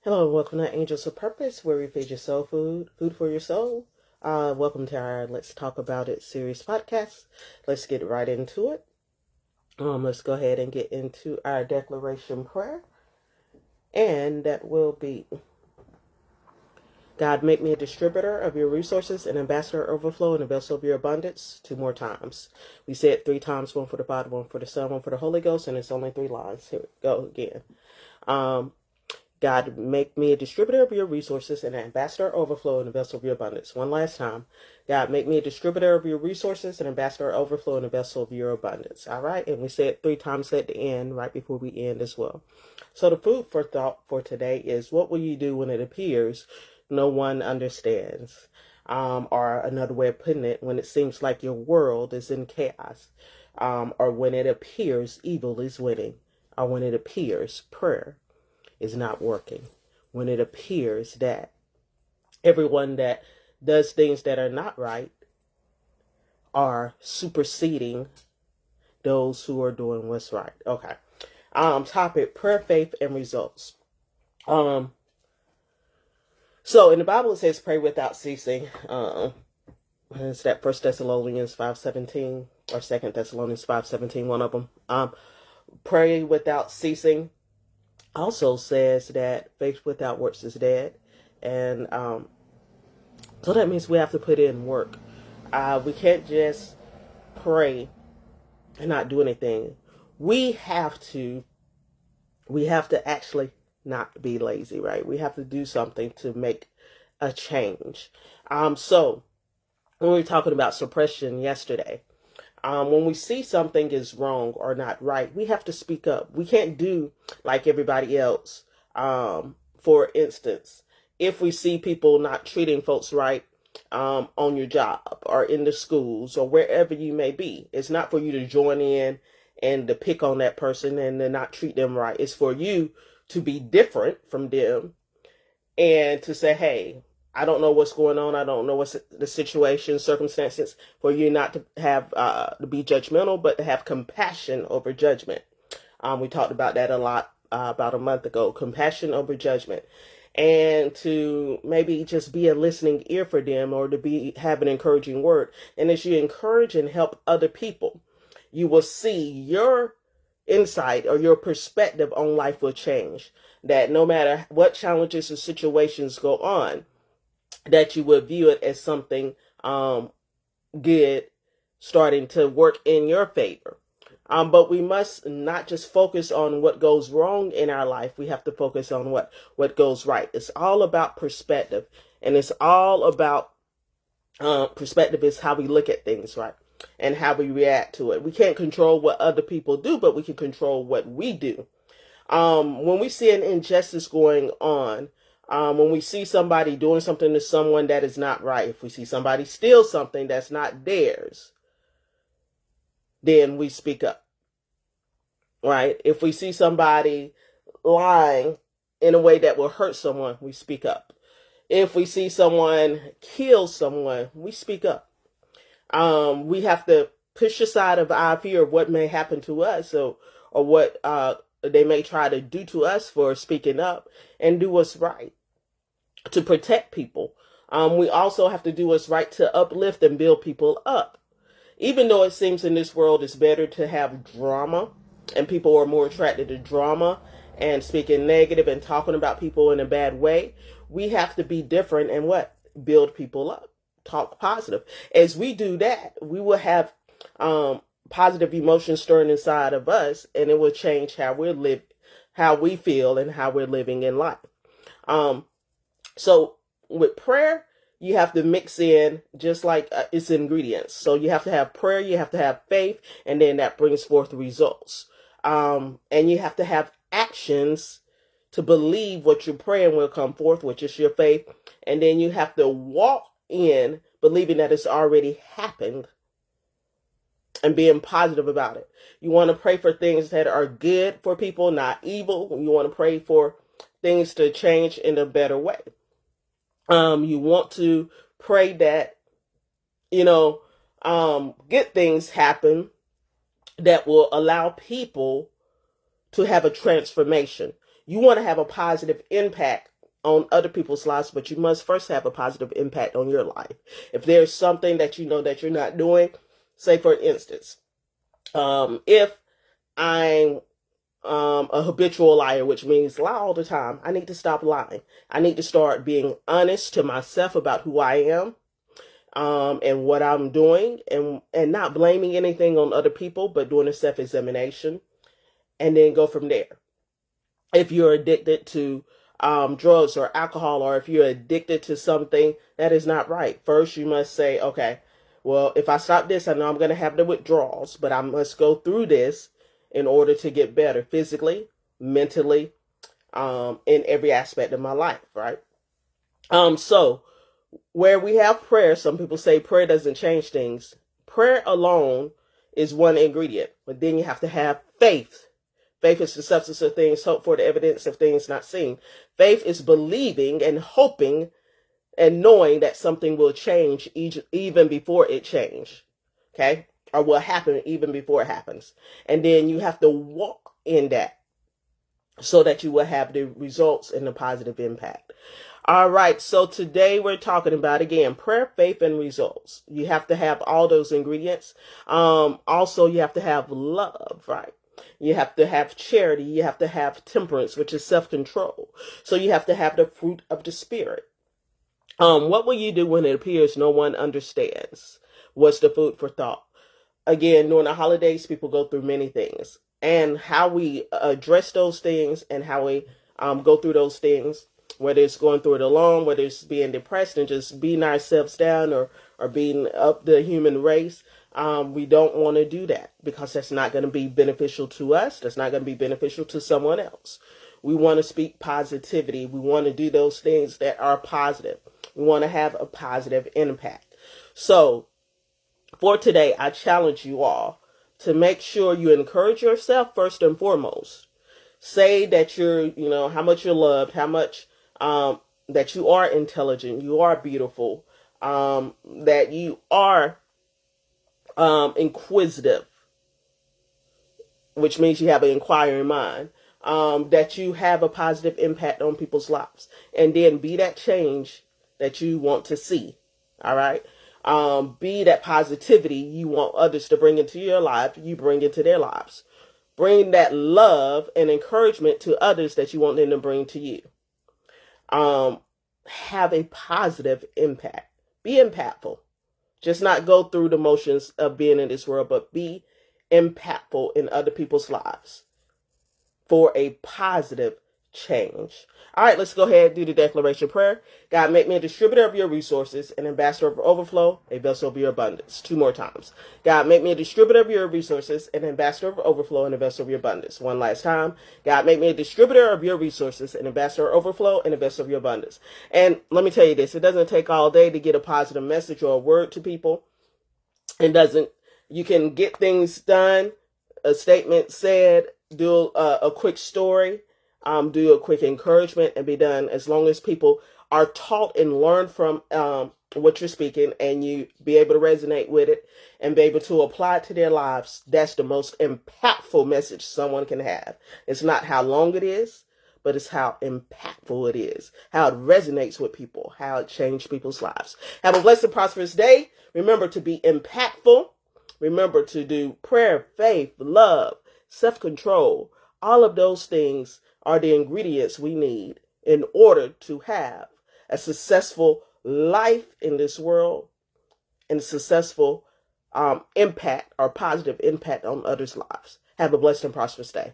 Hello and welcome to Angels of Purpose, where we feed your soul food for your soul. Welcome to our Let's Talk About It series podcast. Let's get right into it. Let's go ahead and get into our declaration prayer. And that will be, God, make me a distributor of your resources, an ambassador of overflow, and a vessel of your abundance. 2 more times. We said 3 times, 1 for the Father, 1 for the Son, 1 for the Holy Ghost, and it's only 3 lines. Here we go again. God, make me a distributor of your resources, an ambassador of overflow, and a vessel of your abundance. One last time. God, make me a distributor of your resources, an ambassador of overflow, and a vessel of your abundance. All right? And we said 3 times at the end, right before we end as well. So the food for thought for today is, what will you do when it appears no one understands? Or another way of putting it, when it seems like your world is in chaos. Or when it appears evil is winning. Or when it appears prayer is not working, when it appears that everyone that does things that are not right are superseding those who are doing what's right. Okay. Topic: prayer, faith, and results. So in the Bible it says pray without ceasing. It's that 1 Thessalonians 5:17 or 2 Thessalonians 5:17, one of them. Pray without ceasing also says that faith without works is dead. And so that means we have to put in work. We can't just pray and not do anything. We have to actually not be lazy, right? We have to do something to make a change. So when we were talking about suppression yesterday, when we see something is wrong or not right, we have to speak up. We can't do like everybody else. For instance, if we see people not treating folks right on your job or in the schools or wherever you may be, it's not for you to join in and to pick on that person and to not treat them right. It's for you to be different from them and to say, hey, I don't know what's going on. I don't know what's the situation, circumstances, for you not to have to be judgmental, but to have compassion over judgment. We talked about that a lot about a month ago. Compassion over judgment, and to maybe just be a listening ear for them, or to have an encouraging word. And as you encourage and help other people, you will see your insight or your perspective on life will change. That no matter what challenges or situations go on, that you would view it as something good starting to work in your favor. But we must not just focus on what goes wrong in our life. We have to focus on what goes right. It's all about perspective. And it's all about perspective is how we look at things, right? And how we react to it. We can't control what other people do, but we can control what we do. When we see an injustice going on, when we see somebody doing something to someone that is not right, if we see somebody steal something that's not theirs, then we speak up, right? If we see somebody lying in a way that will hurt someone, we speak up. If we see someone kill someone, we speak up. We have to push aside of our fear of what may happen to us, or what they may try to do to us for speaking up, and do what's right to protect people. We also have to do what's right to uplift and build people up. Even though it seems in this world it's better to have drama, and people are more attracted to drama and speaking negative and talking about people in a bad way, we have to be different and build people up, talk positive. As we do that, we will have positive emotions stirring inside of us, and it will change how we feel and how we're living in life. So with prayer, you have to mix in just like its ingredients. So you have to have prayer, you have to have faith, and then that brings forth results. And you have to have actions to believe what you're praying will come forth, which is your faith. And then you have to walk in believing that it's already happened and being positive about it. You want to pray for things that are good for people, not evil. You want to pray for things to change in a better way. You want to pray that, good things happen that will allow people to have a transformation. You want to have a positive impact on other people's lives, but you must first have a positive impact on your life. If there's something that you know that you're not doing, say for instance, if I'm a habitual liar, which means lie all the time, I need to stop lying. I need to start being honest to myself about who I am, and what I'm doing, and not blaming anything on other people, but doing a self-examination, and then go from there. If you're addicted to drugs or alcohol, or if you're addicted to something that is not right, first you must say, okay, well, if I stop this, I know I'm going to have the withdrawals, but I must go through this in order to get better physically, mentally, in every aspect of my life, right? So where we have prayer, some people say prayer doesn't change things. Prayer alone is one ingredient, but then you have to have faith. Faith is the substance of things hoped for, the evidence of things not seen. Faith is believing and hoping and knowing that something will change even before it changes. Okay? Or will happen even before it happens. And then you have to walk in that so that you will have the results and the positive impact. All right, so today we're talking about, again, prayer, faith, and results. You have to have all those ingredients. Also, you have to have love, right? You have to have charity. You have to have temperance, which is self-control. So you have to have the fruit of the Spirit. What will you do when it appears no one understands? What's the food for thought? Again, during the holidays, people go through many things. And how we address those things and how we go through those things, whether it's going through it alone, whether it's being depressed and just beating ourselves down, or beating up the human race, we don't want to do that, because that's not going to be beneficial to us. That's not going to be beneficial to someone else. We want to speak positivity. We want to do those things that are positive. We want to have a positive impact. So for today, I challenge you all to make sure you encourage yourself first and foremost. Say that how much you're loved, how much that you are intelligent, you are beautiful, that you are inquisitive, which means you have an inquiring mind, that you have a positive impact on people's lives, and then be that change that you want to see. All right. Be that positivity you want others to bring into your life, you bring into their lives. Bring that love and encouragement to others that you want them to bring to you. Have a positive impact. Be impactful. Just not go through the motions of being in this world, but be impactful in other people's lives for a positive change. All right, let's go ahead and do the declaration prayer. God, make me a distributor of your resources, an ambassador of overflow, a vessel of your abundance. 2 more times. God, make me a distributor of your resources, an ambassador of overflow, and a vessel of your abundance. 1 last time. God, make me a distributor of your resources, an ambassador of overflow, and a vessel of your abundance. And let me tell you this, it doesn't take all day to get a positive message or a word to people. You can get things done, a statement said, do a quick story, do a quick encouragement, and be done. As long as people are taught and learn from what you're speaking, and you be able to resonate with it and be able to apply it to their lives, that's the most impactful message someone can have. It's not how long it is, but it's how impactful it is, how it resonates with people, how it changed people's lives. Have a blessed and prosperous day. Remember to be impactful. Remember to do prayer, faith, love, self-control. All of those things are the ingredients we need in order to have a successful life in this world and a successful impact or positive impact on others' lives. Have a blessed and prosperous day.